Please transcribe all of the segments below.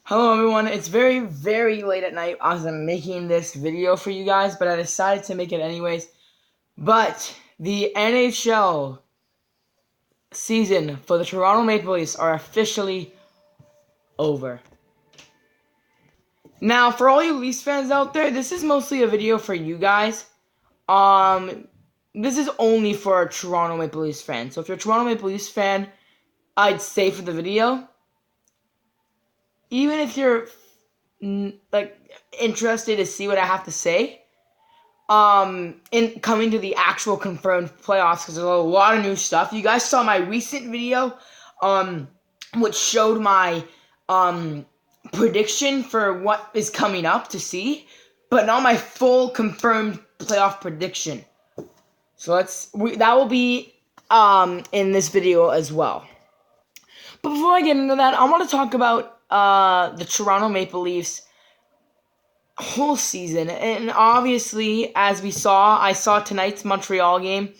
Hello everyone, it's very, very late at night as I'm making this video for you guys, but I decided to make it anyways. But the NHL season for the Toronto Maple Leafs are officially over. Now, for all you Leafs fans out there, this is mostly a video for you guys. This is only for a Toronto Maple Leafs fan. So if you're a Toronto Maple Leafs fan, I'd stay for the video. Even if you're interested to see what I have to say in coming to the actual confirmed playoffs, because there's a lot of new stuff. You guys saw my recent video which showed my prediction for what is coming up to see, but not my full confirmed playoff prediction. So that will be in this video as well. But before I get into that, I want to talk about the Toronto Maple Leafs whole season. And obviously, as I saw tonight's Montreal game.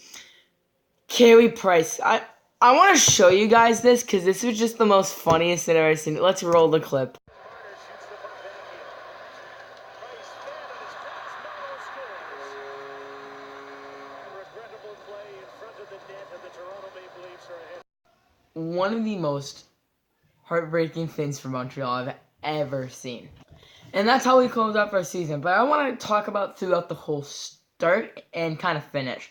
Carey Price. I want to show you guys this because this was just the most funniest thing I've ever seen. Let's roll the clip. One of the most heartbreaking things for Montreal I've ever seen. And that's how we close out our season. But I want to talk about throughout the whole start and kind of finish.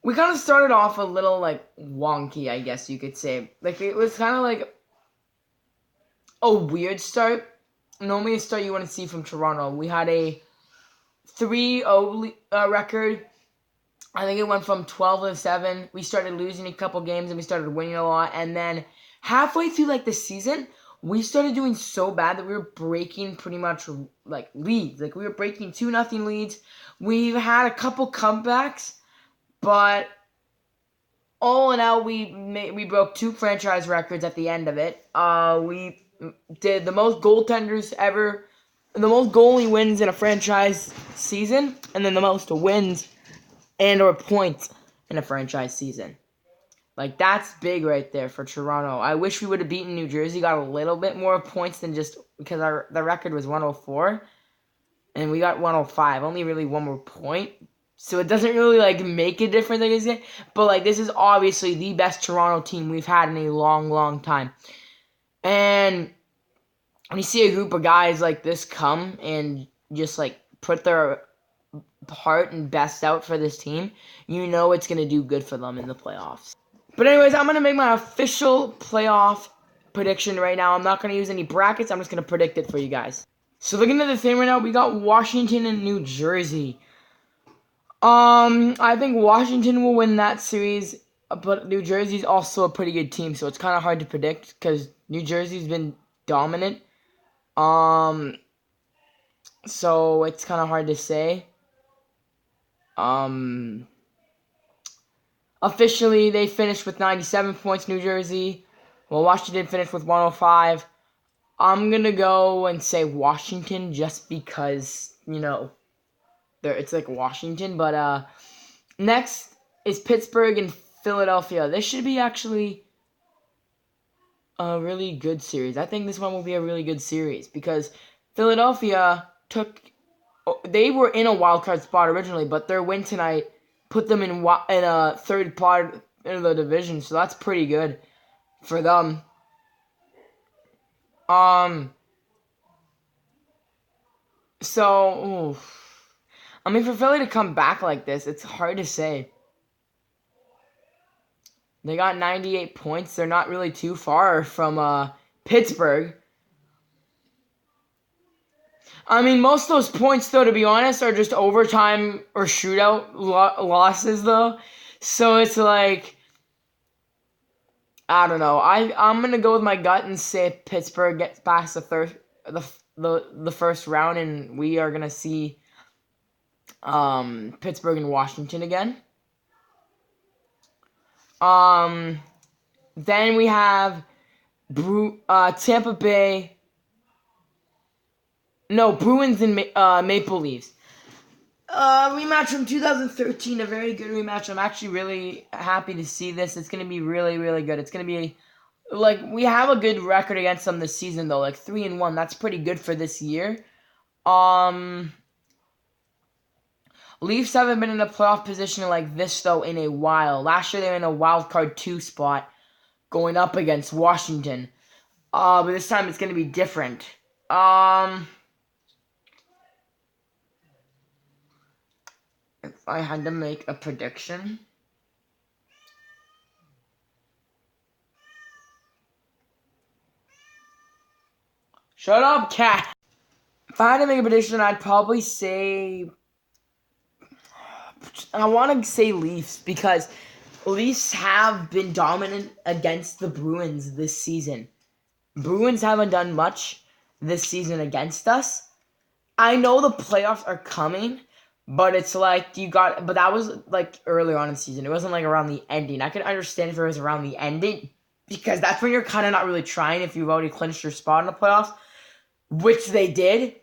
We kind of started off a little, wonky, I guess you could say. It was kind of like a weird start. Normally a start you want to see from Toronto. We had a 3-0 record. I think it went from 12-7. We started losing a couple games and we started winning a lot. And then halfway through the season, we started doing so bad that we were breaking pretty much leads. We were breaking 2-0 leads. We've had a couple comebacks, but all in all, we broke 2 franchise records at the end of it. We did the most goaltenders ever, the most goalie wins in a franchise season, and then the most wins and or points in a franchise season. That's big right there for Toronto. I wish we would have beaten New Jersey, got a little bit more points than just because the record was 104, and we got 105, only really one more point. So it doesn't really make a difference, I guess. But this is obviously the best Toronto team we've had in a long, long time. And when you see a group of guys like this come and just put their heart and best out for this team, you know it's going to do good for them in the playoffs. But anyways, I'm going to make my official playoff prediction right now. I'm not going to use any brackets. I'm just going to predict it for you guys. So looking at the thing right now, we got Washington and New Jersey. I think Washington will win that series, but New Jersey's also a pretty good team, so it's kind of hard to predict because New Jersey's been dominant. So it's kind of hard to say. Officially, they finished with 97 points, New Jersey. Well, Washington finished with 105. I'm going to go and say Washington just because, it's Washington. But next is Pittsburgh and Philadelphia. This should be actually a really good series. I think this one will be a really good series because Philadelphia they were in a wild card spot originally, but their win tonight put them in a third part in the division, so that's pretty good for them. So, for Philly to come back like this, it's hard to say. They got 98 points. They're not really too far from Pittsburgh. Most of those points, though, to be honest, are just overtime or shootout losses, though. So it's I don't know. I'm gonna go with my gut and say Pittsburgh gets past the first round, and we are gonna see Pittsburgh and Washington again. Then we have Tampa Bay. No, Bruins and Maple Leafs. Rematch from 2013, a very good rematch. I'm actually really happy to see this. It's going to be really, really good. It's going to be Like, we have a good record against them this season, though. Like, 3-1. That's pretty good for this year. Leafs haven't been in a playoff position like this, though, in a while. Last year, they were in a wild card 2 spot going up against Washington. But this time, it's going to be different. If I had to make a prediction... Shut up, cat! If I had to make a prediction, I'd probably say... I want to say Leafs, because Leafs have been dominant against the Bruins this season. Bruins haven't done much this season against us. I know the playoffs are coming, but it's like but that was like earlier on in the season. It wasn't like around the ending. I could understand if it was around the ending, because that's when you're kind of not really trying if you've already clinched your spot in the playoffs, which they did.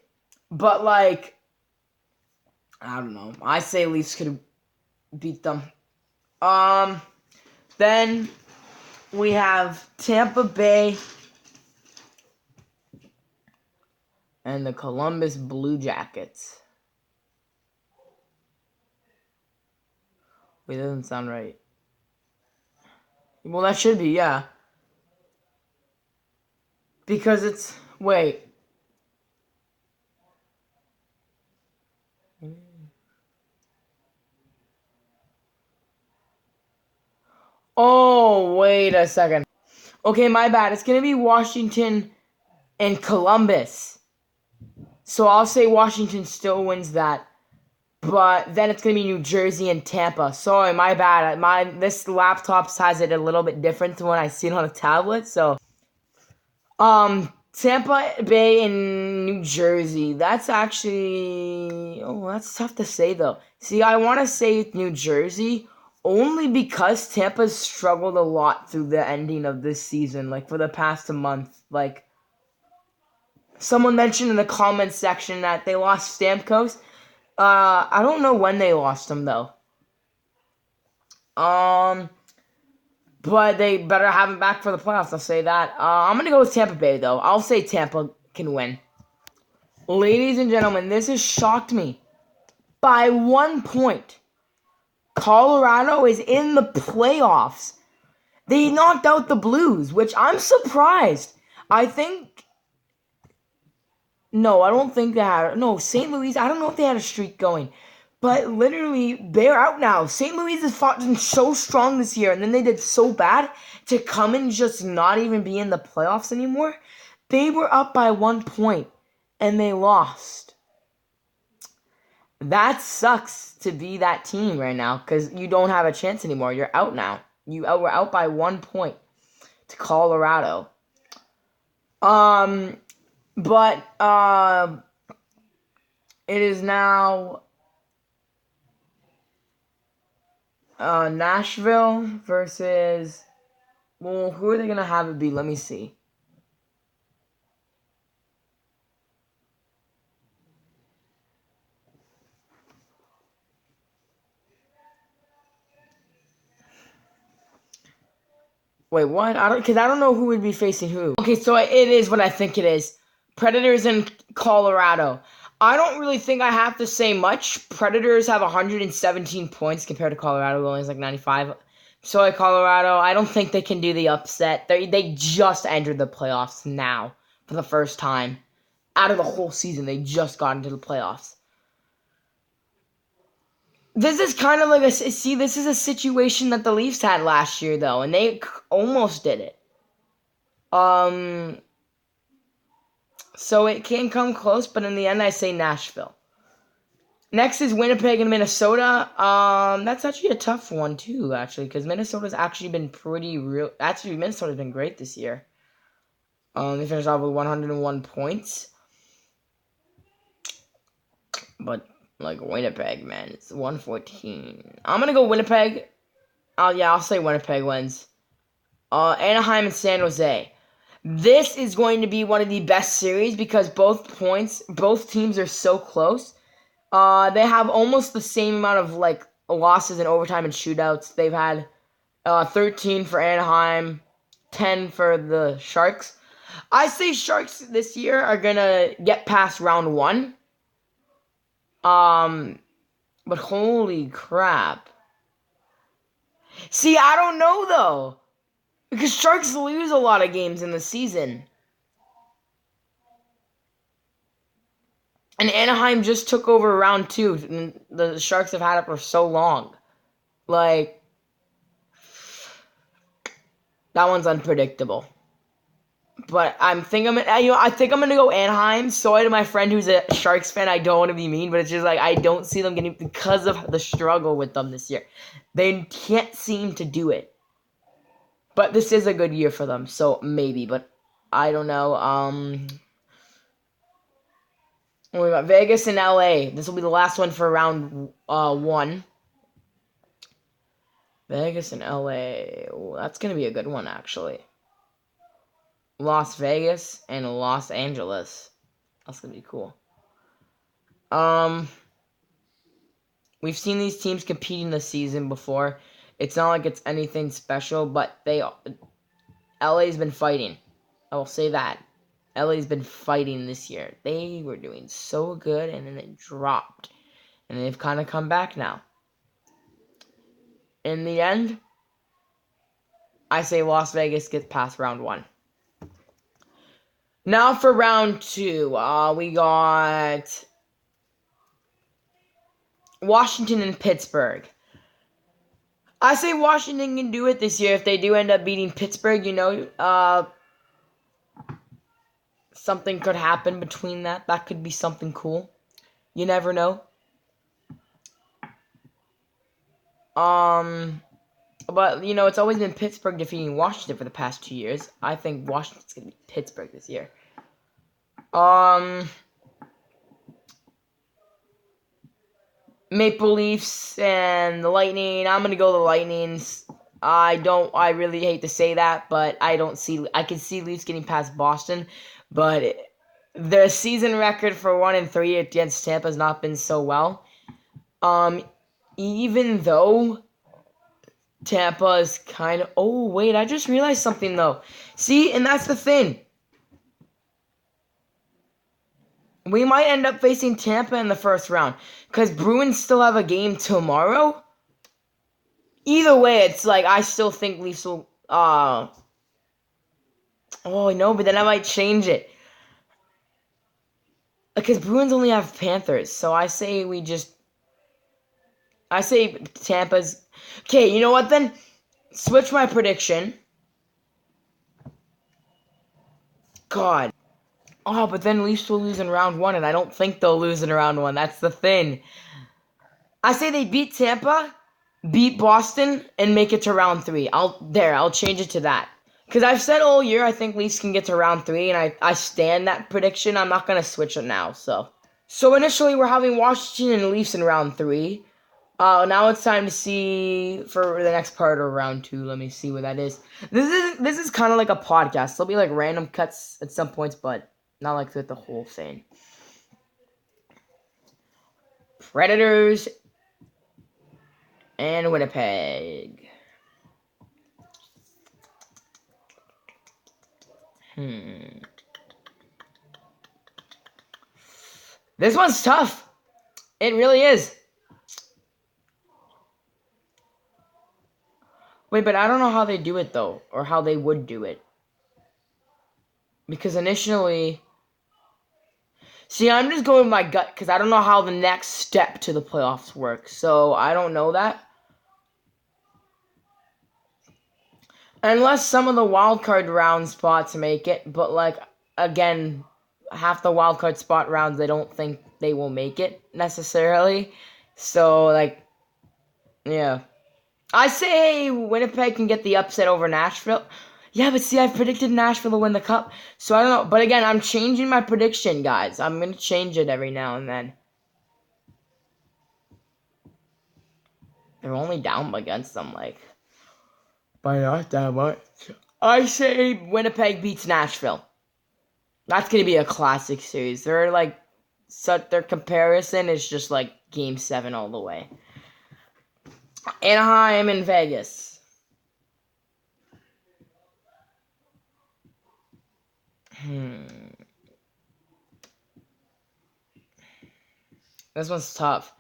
But like, I don't know. I say Leafs could beat them. Then we have Tampa Bay and the Columbus Blue Jackets. Wait, that doesn't sound right. Well, that should be, yeah. Because it's... Wait. Oh, wait a second. Okay, my bad. It's going to be Washington and Columbus. So I'll say Washington still wins that. But then it's going to be New Jersey and Tampa. Sorry, my bad. This laptop has it a little bit different than when I see it on a tablet. So, Tampa Bay and New Jersey. That's actually... Oh, that's tough to say, though. See, I want to say New Jersey only because Tampa's struggled a lot through the ending of this season. Like, for the past month. Like, someone mentioned in the comments section that they lost Stamkos. I don't know when they lost him, though. But they better have him back for the playoffs, I'll say that. I'm going to go with Tampa Bay, though. I'll say Tampa can win. Ladies and gentlemen, this has shocked me. By 1 point, Colorado is in the playoffs. They knocked out the Blues, which I'm surprised. I think... No, I don't think they had... No, St. Louis, I don't know if they had a streak going. But literally, they're out now. St. Louis has fought so strong this year, and then they did so bad to come and just not even be in the playoffs anymore. They were up by 1 point, and they lost. That sucks to be that team right now, because you don't have a chance anymore. You're out now. We're out by 1 point to Colorado. But it is now Nashville versus... Well, who are they going to have it be? Let me see. Wait, what? Because I don't know who would be facing who. Okay, so it is what I think it is. Predators and Colorado. I don't really think I have to say much. Predators have 117 points compared to Colorado, who only has like 95. So Colorado, I don't think they can do the upset. They just entered the playoffs now for the first time. Out of the whole season, they just got into the playoffs. This is kind of like this is a situation that the Leafs had last year, though, and they almost did it. So it can come close, but in the end, I say Nashville. Next is Winnipeg and Minnesota. That's actually a tough one, too, actually, because Minnesota's actually been pretty real. Actually, Minnesota's been great this year. They finished off with 101 points. But, like, Winnipeg, man, it's 114. I'm going to go Winnipeg. I'll say Winnipeg wins. Anaheim and San Jose. This is going to be one of the best series because both teams are so close. They have almost the same amount of like losses in overtime and shootouts. They've had 13 for Anaheim, 10 for the Sharks. I say Sharks this year are going to get past round 1. But holy crap. See, I don't know, though. Because Sharks lose a lot of games in the season. And Anaheim just took over round 2. And the Sharks have had it for so long. Like, that one's unpredictable. But I think I'm gonna go Anaheim. Sorry to my friend who's a Sharks fan. I don't want to be mean, but it's just like I don't see them getting, because of the struggle with them this year. They can't seem to do it. But this is a good year for them, so maybe. But I don't know. We got Vegas and LA. This will be the last one for round 1. Vegas and LA. Ooh, that's gonna be a good one, actually. Las Vegas and Los Angeles. That's gonna be cool. We've seen these teams competing this season before. It's not like it's anything special, but LA's been fighting. I will say that. LA's been fighting this year. They were doing so good, and then it dropped. And they've kind of come back now. In the end, I say Las Vegas gets past round 1. Now for round 2, we got Washington and Pittsburgh. I say Washington can do it this year if they do end up beating Pittsburgh. Something could happen between that. That could be something cool. You never know. But, it's always been Pittsburgh defeating Washington for the past 2 years. I think Washington's going to beat Pittsburgh this year. Maple Leafs and the Lightning. I'm going to go the Lightnings. I really hate to say that, but I can see Leafs getting past Boston, but their season record for 1-3 against Tampa has not been so well. Even though Tampa is kind of... Oh, wait, I just realized something, though. See, and that's the thing. We might end up facing Tampa in the first round, because Bruins still have a game tomorrow. Either way, it's like, I still think Leafs will... Oh, no, but then I might change it. Because Bruins only have Panthers, so I say Tampa's... Okay, you know what then? Switch my prediction. God. Oh, but then Leafs will lose in round 1, and I don't think they'll lose in round 1. That's the thing. I say they beat Tampa, beat Boston, and make it to round 3. I'll change it to that. Because I've said all year I think Leafs can get to round 3, and I stand that prediction. I'm not going to switch it now, so. So initially we're having Washington and Leafs in round 3. Now it's time to see for the next part of round 2. Let me see what that is. This is kind of like a podcast. There'll be like random cuts at some points, but not like throughout the whole thing. Predators and Winnipeg. This one's tough. It really is. Wait, but I don't know how they do it, though, or how they would do it. Because initially... See, I'm just going with my gut, because I don't know how the next step to the playoffs works. So, I don't know that. Unless some of the wildcard round spots make it. But, like, again, half the wildcard spot rounds, I don't think they will make it, necessarily. So, like, yeah. I say Winnipeg can get the upset over Nashville. Yeah, but see, I've predicted Nashville to win the cup. So I don't know. But again, I'm changing my prediction, guys. I'm going to change it every now and then. They're only down against them, like, by not that much. I say Winnipeg beats Nashville. That's going to be a classic series. They're like, their comparison is just like Game 7 all the way. Anaheim and Vegas. This one's tough.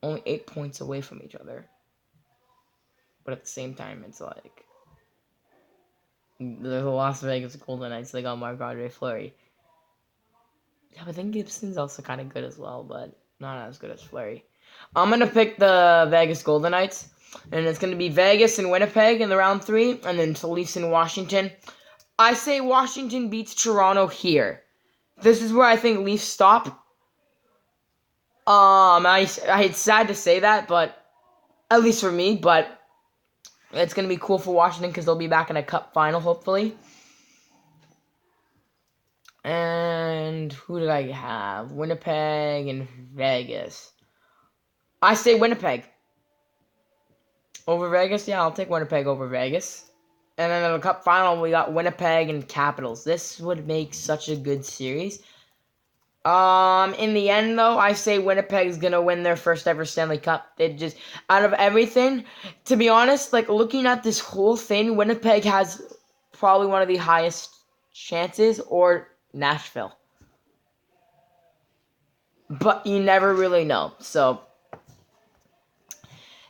Only 8 points away from each other. But at the same time, it's like the Las Vegas Golden Knights, they got Marc-Andre Fleury. Yeah, but then Gibson's also kind of good as well, but not as good as Fleury. I'm going to pick the Vegas Golden Knights, and it's going to be Vegas and Winnipeg in the round 3, and then Leafs in Washington. I say Washington beats Toronto here. This is where I think Leafs stop. It's sad to say that, but at least for me, but it's going to be cool for Washington because they'll be back in a cup final, hopefully. And who did I have? Winnipeg and Vegas. I say Winnipeg. Over Vegas? Yeah, I'll take Winnipeg over Vegas. And then in the cup final, we got Winnipeg and Capitals. This would make such a good series. In the end, though, I say Winnipeg's gonna win their first ever Stanley Cup. It just, out of everything, to be honest, like, looking at this whole thing, Winnipeg has probably one of the highest chances, or Nashville. But you never really know, so.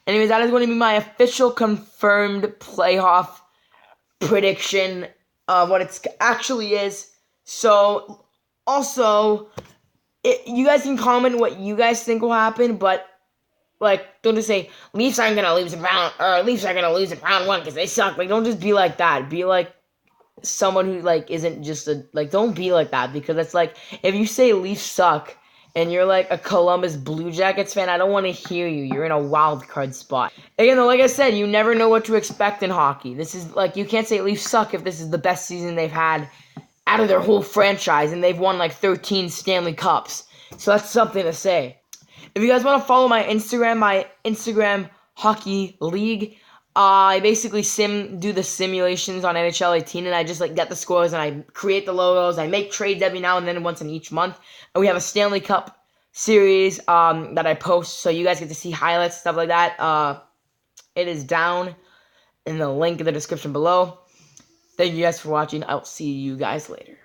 Anyways, that is going to be my official confirmed playoff prediction of what it actually is. So, also, you guys can comment what you guys think will happen, but, like, don't just say, Leafs aren't going to lose in round 1 because they suck. Like, don't just be like that. Be like someone who, like, isn't just don't be like that, because it's like, if you say Leafs suck, and you're like a Columbus Blue Jackets fan, I don't want to hear you. You're in a wild card spot. Again, though, like I said, you never know what to expect in hockey. This is, like, you can't say Leafs suck if this is the best season they've had out of their whole franchise, and they've won, like, 13 Stanley Cups. So that's something to say. If you guys want to follow my Instagram Hockey League, I basically do the simulations on NHL 18, and I just, like, get the scores, and I create the logos. I make trades every now and then, once in each month. And we have a Stanley Cup series that I post, so you guys get to see highlights, stuff like that. It is down in the link in the description below. Thank you guys for watching. I'll see you guys later.